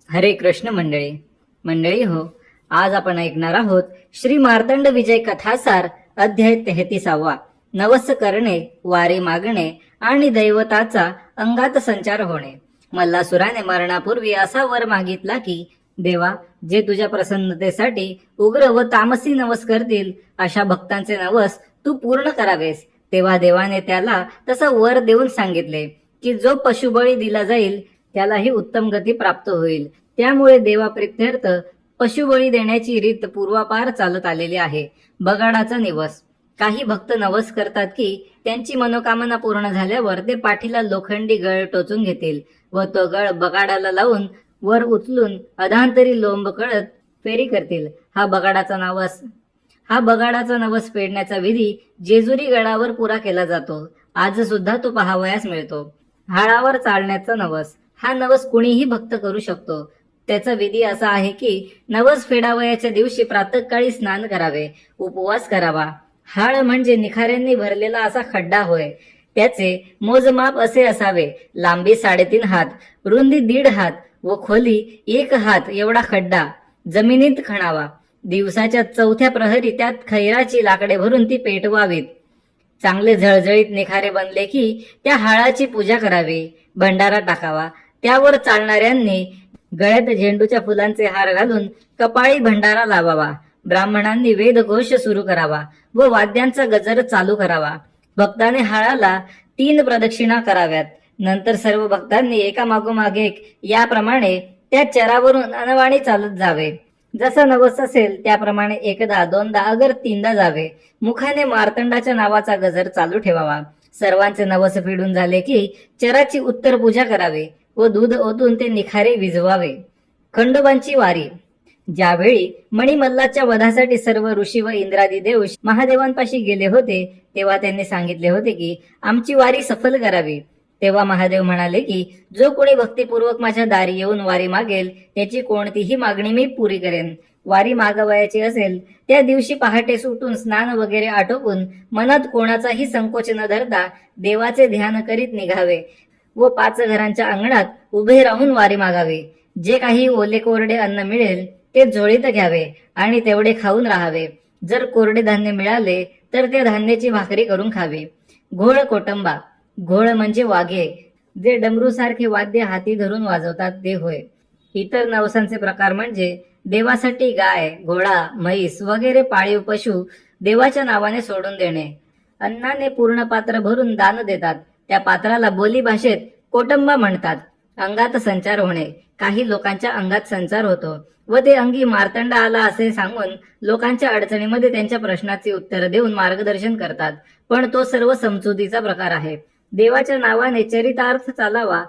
हरे कृष्ण मंडळी. मंडळी हो, आज आपण ऐकणार आहोत श्री मार्तंड विजय कथासार अध्याय 33. नवस करणे, वारी मागणे आणि दैवताचा अंगात संचार होणे. मल्लासुराने मरणापूर्वी असा वर मागितला की, देवा, जे तुझ्या प्रसन्नतेसाठी उग्र व तामसी नवस करतील अशा भक्तांचे नवस तू पूर्ण करावेस. तेव्हा देवाने त्याला तसा वर देऊन सांगितले की जो पशुबळी दिला जाईल त्यालाही उत्तम गती प्राप्त होईल. त्यामुळे देवाप्रित्यर्थ पशुबळी देण्याची रीत पूर्वापार चालत आलेली आहे. बगाडाचा निवस. काही भक्त नवस करतात की त्यांची मनोकामना पूर्ण झाल्यावर ते पाठीला लोखंडी गळ टोचून घेतील व तो गळ बगाडाला लावून वर उचलून अधांतरी लोंब कळत फेरी करतील. हा बगाडाचा नवस फेडण्याचा विधी जेजुरी गडावर पुरा केला जातो. आज सुद्धा तो पाहावयास मिळतो. हाळावर चालण्याचा नवस. हा नवस कुणीही भक्त करू शकतो. त्याचा विधी असा आहे की नवस फेडावयाच्या दिवशी प्रातःकाळी स्नान करावे, उपवास करावा. हाळ म्हणजे निखाऱ्यांनी भरलेला असा खड्डा होय. त्याचे मोजमाप असे असावे: लांबी 3.5 हात, रुंदी 1.5 हात व खोली 1 हात एवढा खड्डा जमिनीत खणावा. दिवसाच्या 4थ्या प्रहरी त्यात खैराची लाकडे भरून ती पेटवावीत. चांगले झळझळीत निखारे बनले की त्या हाळाची पूजा करावी, भंडारा टाकावा. त्यावर चालणाऱ्यांनी गळ्यात झेंडूच्या फुलांचे हार घालून कपाळी भंडारा लावावा. ब्राह्मणांनी वेदघोष सुरू करावा व वाद्यांचा गजर चालू करावा. भक्ताने हाळाला 3 प्रदक्षिणा कराव्यात. नंतर सर्व भक्तांनी एकामागोमाग एक याप्रमाणे त्या चरावरून अनवाणी चालत जावे. जसा नवस असेल त्याप्रमाणे 1दा 2दा अगर 3दा जावे. मुखाने मार्तंडाच्या नावाचा गजर चालू ठेवावा. सर्वांचे नवस फेडून झाले की चराची उत्तर पूजा करावी व दूध ओतून ते निखारे विझवावे. खंडोबांची वारी. ज्यावेळी मणिमल्लाच्या वधासाठी सर्व ऋषी व इंद्रादी देव महादेवांपाशी गेले होते तेव्हा त्यांनी सांगितले होते की आमची वारी सफल करावी. तेव्हा महादेव म्हणाले की जो कोणी भक्तिपूर्वक माझ्या दारी येऊन वारी मागेल त्याची कोणतीही मागणी मी पुरी करेन. वारी मागवायची असेल त्या दिवशी पहाटे सुटून स्नान वगैरे आटोपून मनात कोणाचाही संकोच न धरता देवाचे ध्यान करीत निघावे व 5 घरांच्या अंगणात उभे राहून वारी मागावे. जे काही ओले कोरडे अन्न मिळेल ते झोळीत घ्यावे आणि तेवढे खाऊन राहावे. जर कोरडे धान्य मिळाले तर त्या धान्याची भाकरी करून खावी. घोळ कोटंबा. घोळ म्हणजे वाघे, जे डमरूसारखे वाद्य हाती धरून वाजवतात ते होय. इतर नवसांचे प्रकार म्हणजे देवासाठी गाय, घोडा, म्हैस वगैरे पाळीव पशु देवाच्या नावाने सोडून देणे. अन्नाने पूर्ण पात्र भरून दान देतात. त्या पात्राला बोली भाषेत कोटंबा म्हणतात. अंगात संचार होणे. काही लोकांच्या अंगात संचार होतो व ते अंगी मार्तंड आला असे सांगून लोकांच्या अडचणीमध्ये त्यांच्या प्रश्नाची उत्तर देऊन मार्गदर्शन करतात. पण तो सर्व समजुतीचा प्रकार आहे. देवाच्या नावाने चरितार्थ चालावा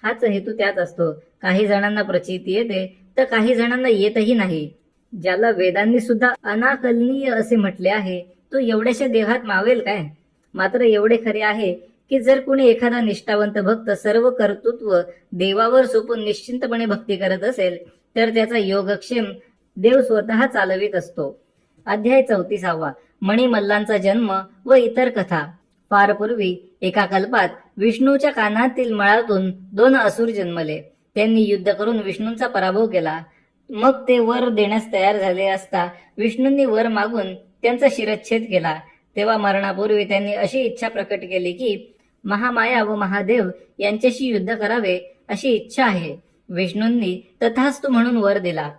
हाच हेतू त्यात असतो. काही जणांना प्रचिती येते तर काही जणांना येतही नाही. ज्याला वेदांनी सुद्धा अनाकलनीय असे म्हटले आहे तो एवढ्याशा देहात मावेल काय? मात्र एवढे खरे आहे की जर कुणी एखादा निष्ठावंत भक्त सर्व कर्तृत्व देवावर सोपून निश्चिंतपणे भक्ती करत असेल तर त्याचा योगक्षेम देव स्वतः चालवित असतो. अध्याय 34. मणिमल्लांचा जन्म व इतर कथा. फार पूर्वी एका कल्पात विष्णूच्या कानातील मळातून 2 असुर जन्मले. त्यांनी युद्ध करून विष्णूंचा पराभव केला. मग ते वर देण्यास तयार झाले असता विष्णूंनी वर मागून त्यांचा शिरच्छेद केला. तेव्हा मरणापूर्वी त्यांनी अशी इच्छा प्रकट केली की महामाया व महादेव यांच्याशी युद्ध करावे अशी इच्छा आहे. विष्णूंनी तथास्तु म्हणून वर दिला.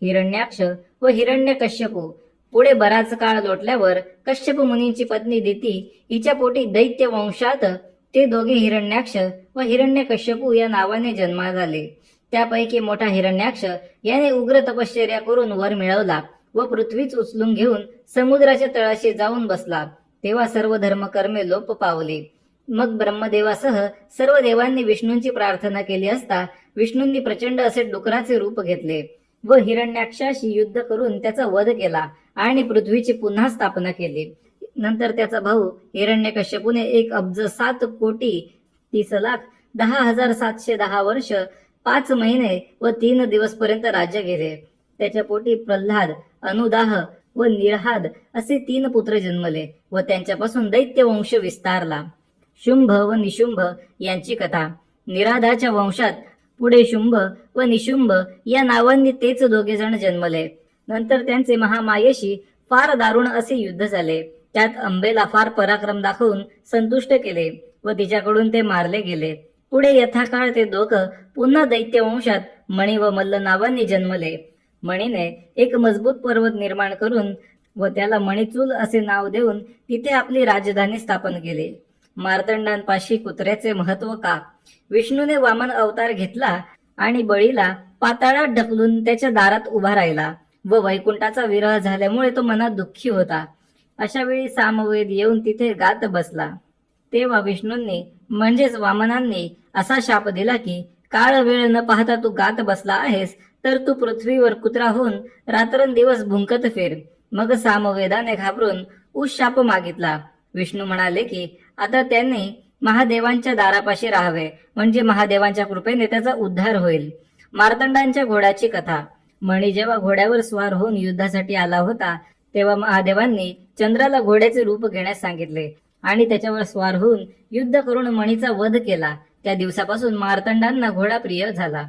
हिरण्याक्ष व हिरण्यकश्यपू. पुढे बराच काळ लोटल्यावर कश्यप मुनींची पत्नी दिती हिच्या पोटी दैत्य वंशात ते दोघे हिरण्याक्ष व हिरण्यकश्यपू या नावाने जन्मास आले. त्यापैकी मोठा हिरण्याक्ष याने उग्र तपश्चर्या करून वर मिळवला व पृथ्वीच उचलून घेऊन समुद्राच्या तळाशी जाऊन बसला. तेव्हा सर्व धर्मकर्मे लोप पावली. मग ब्रह्मदेवासह सर्व देवांनी विष्णूंची प्रार्थना केली असता विष्णूंनी प्रचंड असे डुकराचे रूप घेतले व हिरण्याक्षाशी युद्ध करून त्याचा वध केला आणि पृथ्वीची पुन्हा स्थापना केली. नंतर त्याचा भाऊ हिरण्यकश्यपूने 1,30,30,30,10,710 वर्ष 5 महिने व 3 दिवस पर्यंत राज्य केले. त्याच्या पोटी प्रल्हाद, अनुदाह व निळहाद असे 3 पुत्र जन्मले व त्यांच्यापासून दैत्य वंश विस्तारला. शुंभ व निशुंभ यांची कथा. निराधाच्या वंशात पुढे शुंभ व निशुंभ या नावांनी तेच दोघे जण जन्मले. नंतर त्यांचे महामायेशी फार दारुण असे युद्ध झाले. त्यात अंबेला फार पराक्रम दाखवून संतुष्ट केले व तिच्याकडून ते मारले गेले. पुढे यथाकाळ ते दोघं पुन्हा दैत्यवंशात मणी व मल्ल नावांनी जन्मले. मणीने एक मजबूत पर्वत निर्माण करून व त्याला मणिचूल असे नाव देऊन तिथे आपली राजधानी स्थापन केली. मार्तंडांपाशी कुत्र्याचे महत्व का? विष्णूने वामन अवतार घेतला आणि बळीला पाताळात ढकलून त्याच्या दारात उभा राहिला व वैकुंठाचा विरह झाल्यामुळे तो मनात दुःखी होता. अशा वेळी सामवेद येऊन तिथे गात बसला. तेव्हा विष्णूंनी म्हणजेच वामनांनी असा शाप दिला की काळ वेळ न पाहता तू गात बसला आहेस तर तू पृथ्वीवर कुत्रा होऊन रात्रंदिवस भुंकत फिर. मग सामवेदाने घाबरून उशाप मागितला. विष्णू म्हणाले की आता त्यांनी महादेवांच्या दारापाशी राहावे, म्हणजे महादेवांच्या कृपेने त्याचा उद्धार होईल. मार्तंडांच्या घोड्याची कथा. मणी जेव्हा घोड्यावर स्वार होऊन युद्धासाठी आला होता तेव्हा महादेवांनी चंद्राला घोड्याचे रूप घेण्यास सांगितले आणि त्याच्यावर स्वार होऊन युद्ध करून मणीचा वध केला. त्या दिवसापासून मार्तंडांना घोडा प्रिय झाला.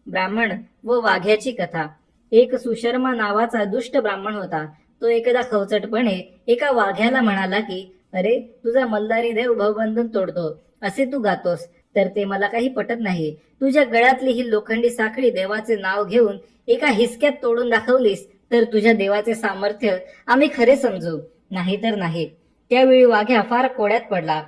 ब्राह्मण व वाघ्याची कथा. एक सुशर्मा नावाचा दुष्ट ब्राह्मण होता. तो एकदा खवचटपणे एका वाघ्याला म्हणाला की अरे, तुझा मल्हारी देव भवबंधन तोडतो असे तू गातोस तर ते मला काही पटत नाही. तुझ्या गळ्यातली ही लोखंडी साखळी देवाचे नाव घेऊन एका हिसक्यात तोडून दाखवलीस तर तुझ्या देवाचे सामर्थ्य आम्ही खरे समजू, नाही तर नाही. त्यावेळी वाघ्या फार कोड्यात पडला,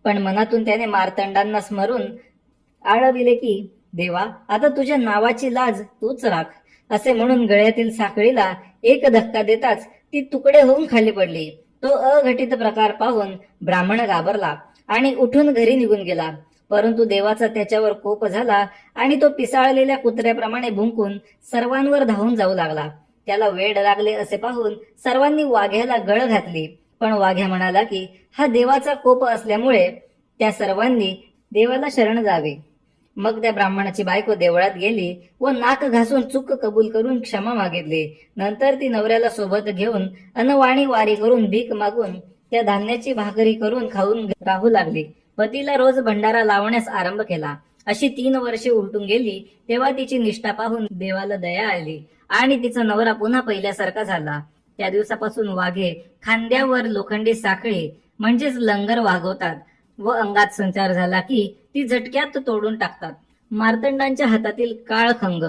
पण मनातून त्याने मार्तंडांना स्मरून आळविले की देवा, आता तुझ्या नावाची लाज तूच राख. असे म्हणून गळ्यातील साखळीला एक धक्का देताच ती तुकडे होऊन खाली पडली. तो अघटित प्रकार पाहून ब्राह्मण घाबरला आणि उठून घरी निघून गेला. परंतु देवाचा त्याच्यावर कोप झाला आणि तो पिसाळलेल्या कुत्र्याप्रमाणे भुंकून सर्वांवर धावून जाऊ लागला. त्याला वेड लागले असे पाहून सर्वांनी वाघ्याला गळ घातली, पण वाघ्या म्हणाला की हा देवाचा कोप असल्यामुळे त्या सर्वांनी देवाला शरण जावे. मग त्या ब्राह्मणाची बायको देवळात गेली व नाक घासून चूक कबूल करून क्षमा मागितली. नंतर ती नवऱ्याला सोबत घेऊन अनवाणी वारी करून भीक मागून त्या धान्याची भाकरी करून खाऊन राहू लागली. पतीला रोज भंडारा लावण्यास आरंभ केला. अशी 3 वर्षे उलटून गेली तेव्हा तिची निष्ठा पाहून देवाला दया आली आणि तिचा नवरा पुन्हा पहिल्यासारखा झाला. त्या दिवसापासून वाघे खांद्यावर लोखंडी साखळी म्हणजेच लंगर वागवतात व अंगात संचार झाला की ती झटक्यात तोडून टाकतात. मार्तंडांच्या हातातील काळखंग.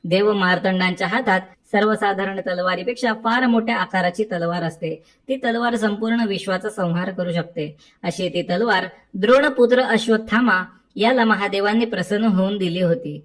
देव मार्तंडांच्या हातात सर्वसाधारण तलवारीपेक्षा फार मोठ्या आकाराची तलवार असते. ती तलवार संपूर्ण विश्वाचा संहार करू शकते. अशी ती तलवार द्रोणपुत्र अश्वत्थामा याला महादेवांनी प्रसन्न होऊन दिली होती.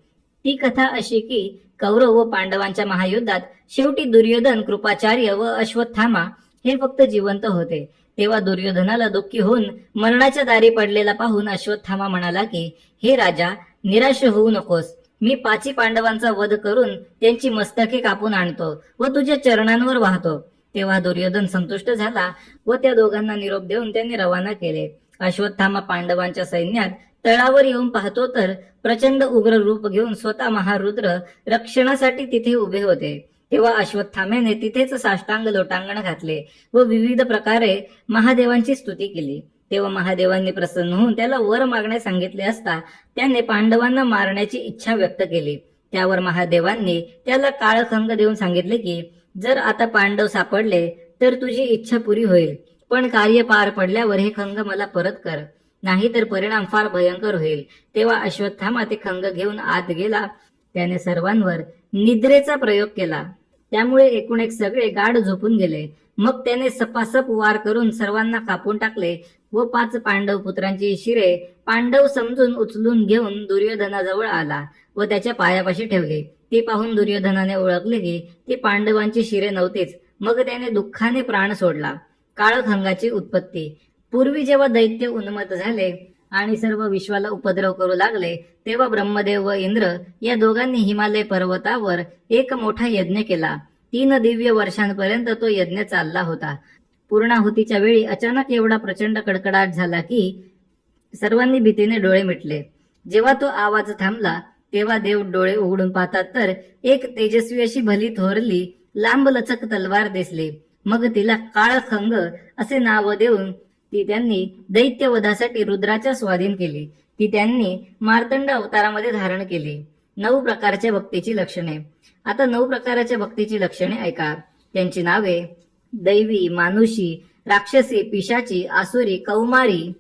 ती कथा अशी की कौरव व पांडवांच्या महायुद्धात शेवटी दुर्योधन, कृपाचार्य व अश्वत्थामा हे फक्त जिवंत होते. तेव्हा दुर्योधनाला दुःखी होऊन मरणाच्या दारी पडलेला पाहून अश्वत्थामा म्हणाला की हे राजा, निराश होऊ नकोस. मी 5 पांडवांचा वध करून त्यांची मस्तके कापून आणतो व तुझ्या चरणांवर वाहतो. तेव्हा दुर्योधन संतुष्ट झाला व त्या दोघांना निरोप देऊन त्यांनी रवाना केले. अश्वत्थामा पांडवांच्या सैन्यात तळावर येऊन पाहतो तर प्रचंड उग्र रूप घेऊन स्वतः महारुद्र रक्षणासाठी तिथे उभे होते. तेव्हा अश्वत्थाम्याने तिथेच साष्टांग लोटांगण घातले व विविध प्रकारे महादेवांची स्तुती केली. तेव्हा महादेवांनी प्रसन्न होऊन त्याला वर मागण्यास सांगितले असता त्याने पांडवांना मारण्याची इच्छा व्यक्त केली. त्यावर महादेवांनी त्याला काळखंग देऊन सांगितले की जर आता पांडव सापडले तर तुझी इच्छा पुरी होईल, पण कार्य पार पडल्यावर हे खंग मला परत कर, नाही तर परिणाम फार भयंकर होईल. तेव्हा अश्वत्थामा ते खंग घेऊन आत गेला. त्याने सर्वांवर निद्रेचा प्रयोग केला. त्यामुळे एकूण एक सगळे गाढ झोपून गेले. मग त्याने सपासप वार करून सर्वांना कापून टाकले व 5 पांडव पुत्रांची शिरे पांडव समजून उचलून घेऊन दुर्योधनाजवळ आला व त्याच्या पायापाशी ठेवले. ते पाहून दुर्योधनाने ओळखले की ती पांडवांची शिरे नव्हतीच. मग त्याने दुःखाने प्राण सोडला. काळखंगाची उत्पत्ती. पूर्वी जेव्हा दैत्य उन्मत्त झाले आणि सर्व विश्वाला उपद्रव करू लागले तेव्हा ब्रह्मदेव व इंद्र या दोघांनी हिमालय पर्वतावर एक मोठा यज्ञ केला. 3 दिव्य वर्षांपर्यंत तो यज्ञ चालला होता. पूर्णाहुतीच्या वेळी अचानक एवढा प्रचंड कडकडाट झाला की सर्वांनी भीतीने डोळे मिटले. जेव्हा तो आवाज थांबला तेव्हा देव डोळे उघडून पाहतात तर एक तेजस्वी अशी भली थोरली लांब लचक तलवार दिसली. मग तिला काळखंग असे नाव देऊन ती त्यांनी दैत्यवधासाठी रुद्राच्या स्वाधीन केली. ती त्यांनी मार्तंड अवतारामध्ये धारण केली. 9 प्रकारच्या भक्तीची लक्षणे. आता 9 प्रकारच्या भक्तीची लक्षणे ऐका. त्यांची नावे दैवी, मानुषी, राक्षसी, पिशाची, आसुरी, कौमारी,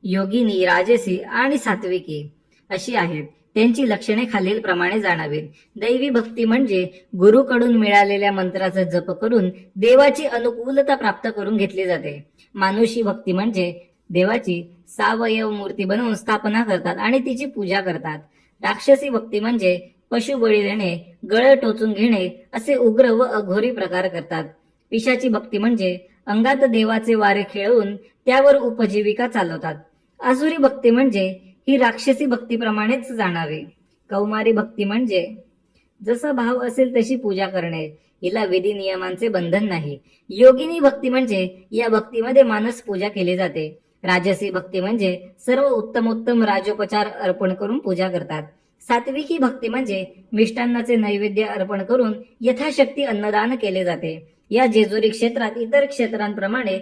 योगिनी, राजसी आणि सात्विकी अशी आहेत. त्यांची लक्षणे खालीलप्रमाणे जाणावीत. दैवी भक्ती म्हणजे गुरुकडून मिळालेल्या मंत्राचा जप करून देवाची अनुकूलता प्राप्त करून घेतली जाते. मानुषी भक्ती म्हणजे देवाची सावयव मूर्ती बनवून स्थापना करतात आणि तिची पूजा करतात. राक्षसी भक्ती म्हणजे पशु बळी देणे, गळ टोचून घेणे असे उग्र व अघोरी प्रकार करतात. पिशाची भक्ती म्हणजे अंगात देवाचे वारे खेळवून त्यावर उपजीविका चालवतात. आसुरी भक्ती म्हणजे ही राक्षसी भक्तीप्रमाणेच जाणावी. कौमारी भक्ती म्हणजे जसा भाव असेल तशी पूजा करणे, हिला विधी नियमांचे बंधन नाही. योगिनी भक्ती म्हणजे या भक्तीमध्ये मानस पूजा केली जाते. राजसी भक्ती म्हणजे सर्व उत्तमोत्तम राजोपचार अर्पण करून पूजा करतात. सात्विकी भक्ती म्हणजे मिष्टान्नाचे नैवेद्य अर्पण करून यथाशक्ती अन्नदान केले जाते. या जेजुरी क्षेत्रात इतर क्षेत्रांप्रमाणे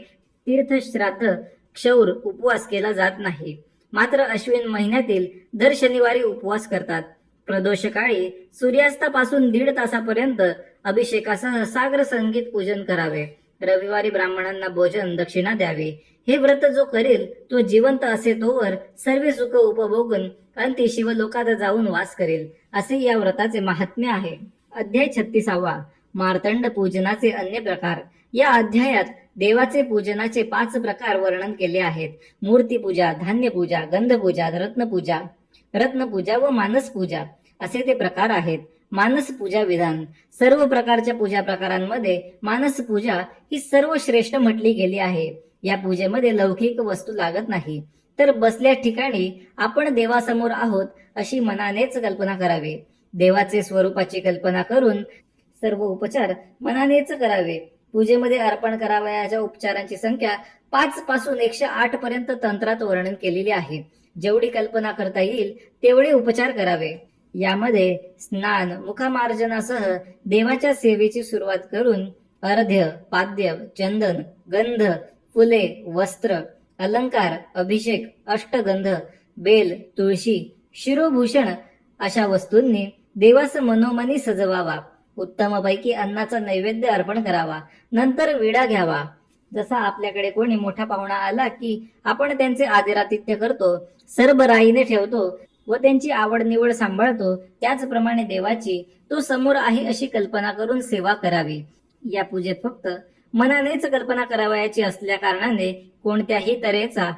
तीर्थ, श्राद्ध, क्षौर, उपवास केला जात नाही. मात्र अश्विन महिन्यातील दर शनिवारी उपवास करतात. प्रदोषकाळी सूर्यास्तापासून 1.5 तासापर्यंत अभिषेकासह सागर संगीत पूजन करावे. रविवारी ब्राह्मणांना भोजन दक्षिणा द्यावी. हे व्रत जो करेल तो जिवंत असे तोवर सर्व सुख उपभोगून अंती शिवलोकात जाऊन वास करेल, असे या व्रताचे महात्म्य आहे. अध्याय 36. मार्तंड पूजनाचे अन्य प्रकार. या अध्यायात देवाचे पूजनाचे 5 प्रकार वर्णन केले आहेत. मूर्तीपूजा, धान्यपूजा, गंधपूजा, रत्नपूजा व मानसपूजा असे ते प्रकार आहेत. मानसपूजा विधान. सर्व प्रकारच्या पूजा प्रकारांमध्ये मानसपूजा ही सर्वश्रेष्ठ म्हटली गेली आहे. या पूजेमध्ये लौकिक वस्तू लागत नाही, तर बसल्या ठिकाणी आपण देवासमोर आहोत अशी मनानेच कल्पना करावी. देवाचे स्वरूपाची कल्पना करून सर्व उपचार मनानेच करावे. पूजेमध्ये अर्पण करावयाच्या उपचारांची संख्या 5 पासून 108 पर्यंत तंत्रात वर्णन केलेली आहे. जेवढी कल्पना करता येईल तेवढे उपचार करावे. यामध्ये स्नान, मुखमार्जनासह देवाच्या सेवेची सुरुवात करून अर्ध्य, पाद्य, चंदन, गंध, फुले, वस्त्र, अलंकार, अभिषेक, अष्टगंध, बेल, तुळशी, शिरोभूषण अशा वस्तूंनी देवास मनोमनी सजवावा. उत्तमपैकी अन्नाचा नैवेद्य अर्पण करावा. नंतर विडा घ्यावा. जसा आपल्याकडे कोणी मोठा पाहुणा आला की आपण त्यांचे आदरातिथ्य करतो, सरबराईने ठेवतो व त्यांची आवड निवड सांभाळतो, त्याचप्रमाणे देवाची तो समोर आहे अशी कल्पना करून सेवा करावी. या पूजेत फक्त मनानेच कल्पना करावयाची असल्या कारणाने कोणत्याही तऱ्हेचा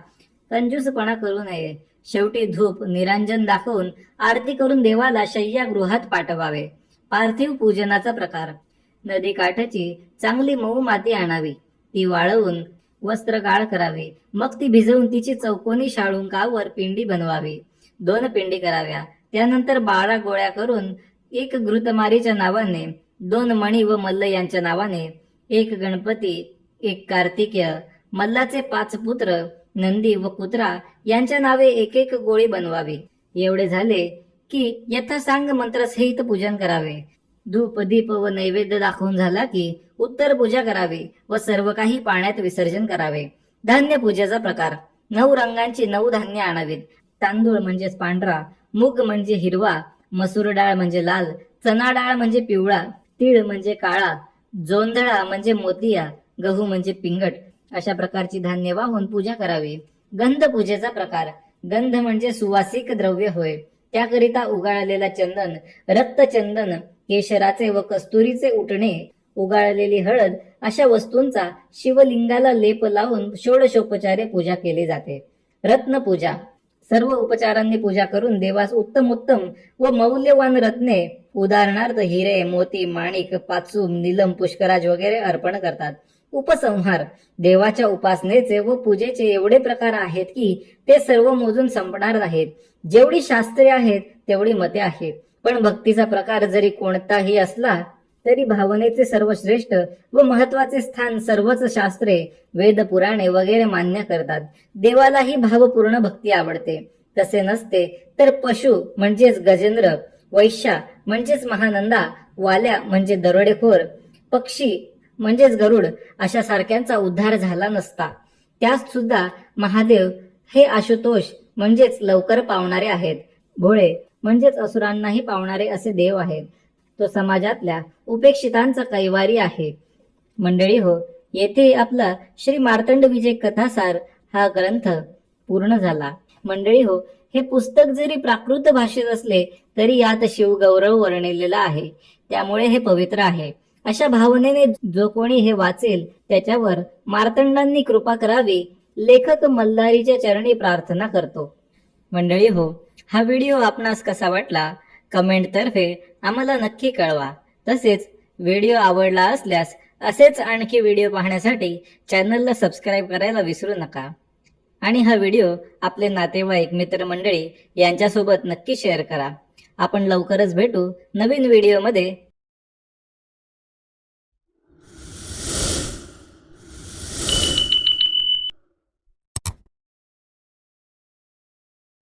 कंजूसपणा करू नये. शेवटी धूप, निरांजन दाखवून आरती करून देवाला शय्यागृहात पाठवावे. पार्थिव पूजनाचा प्रकार. नदी काठाची चांगली मऊ माती आणावी. ती वाळवून वस्त्र गाळ करावे. मग ती भिजवून तिची चौकोनी शाळुंकावर पिंडी बनवावी. 2 पिंडी कराव्या. त्यानंतर 12 गोळ्या करून 1 घृतमारीच्या नावाने, 2 मणी व मल्ल यांच्या नावाने, 1 गणपती, 1 कार्तिकेय, मल्लाचे 5 पुत्र, नंदी व कुत्रा यांच्या नावे 1 गोळी बनवावी. एवढे झाले की यथासांग मंत्रसहित पूजन करावे. धूप, दीप व नैवेद्य दाखवून झाला की उत्तर पूजा करावी व सर्व काही पाण्यात विसर्जन करावे. धान्य पूजेचा प्रकार. 9 रंगांची 9 धान्य आणावीत. तांदूळ म्हणजेच पांढरा, मूग म्हणजे हिरवा, मसूर डाळ म्हणजे लाल, चना डाळ म्हणजे पिवळा, तीळ म्हणजे काळा, जोंधळा म्हणजे मोतिया, गहू म्हणजे पिंगट अशा प्रकारची धान्य वाहून पूजा करावी. गंध पूजेचा प्रकार. गंध म्हणजे सुवासिक द्रव्य होय. त्याकरिता उगाळलेला चंदन, रक्तचंदन, केशराचे व कस्तुरीचे उटणे, उगाळलेली हळद अशा वस्तूंचा शिवलिंगाला लेप लावून षोडशोपचारे पूजा केली जाते. रत्नपूजा. सर्व उपचारांनी पूजा करून देवास उत्तम व मौल्यवान रत्ने, उदाहरणार्थ हिरे, मोती, माणिक, पाचूम, नीलम, पुष्कराज वगैरे अर्पण करतात. उपसंहार. देवाच्या उपासनेचे व पूजेचे एवढे प्रकार आहेत की ते सर्व मोजून संपणार नाहीत. जेवढी शास्त्रे आहेत तेवढी मते आहेत. पण भक्तीचा प्रकार जरी कोणताही असला तरी भावनेचे सर्वश्रेष्ठ व महत्वाचे स्थान सर्वच शास्त्रे, वेद, पुराणे वगैरे मान्य करतात. देवालाही भावपूर्ण भक्ती आवडते. तसे नसते तर पशु म्हणजेच गजेंद्र, वैश्या म्हणजेच महानंदा, वाल्या म्हणजे दरोडेखोर, पक्षी म्हणजेच गरुड अशा सारख्यांचा उद्धार झाला नसता. त्यात सुद्धा महादेव हे आशुतोष म्हणजेच लवकर पावणारे आहेत. भोळे म्हणजेच असुरांनाही पावणारे असे देव आहेत. तो समाजातल्या उपेक्षितांचा कैवारी आहे. मंडळी हो, येथे आपला श्री मार्तंड विजय कथासार हा ग्रंथ पूर्ण झाला. मंडळी हो, हे पुस्तक जरी प्राकृत भाषेत असले तरी यात शिवगौरव वर्णिलेला आहे, त्यामुळे हे पवित्र आहे. अशा भावनेने जो कोणी हे वाचेल त्याच्यावर मार्तंडांनी कृपा करावी, लेखक मल्हारीच्या चरणी प्रार्थना करतो. मंडळी हो, हा व्हिडिओ आपणास कसा वाटला कमेंट तर्फे आम्हाला नक्की कळवा. तसेच व्हिडिओ आवडला असल्यास असेच आणखी व्हिडिओ पाहण्यासाठी चॅनलला सबस्क्राईब करायला विसरू नका. आणि हा व्हिडिओ आपले नातेवाईक मित्रमंडळी यांच्यासोबत नक्की शेअर करा. आपण लवकरच भेटू नवीन व्हिडिओमध्ये.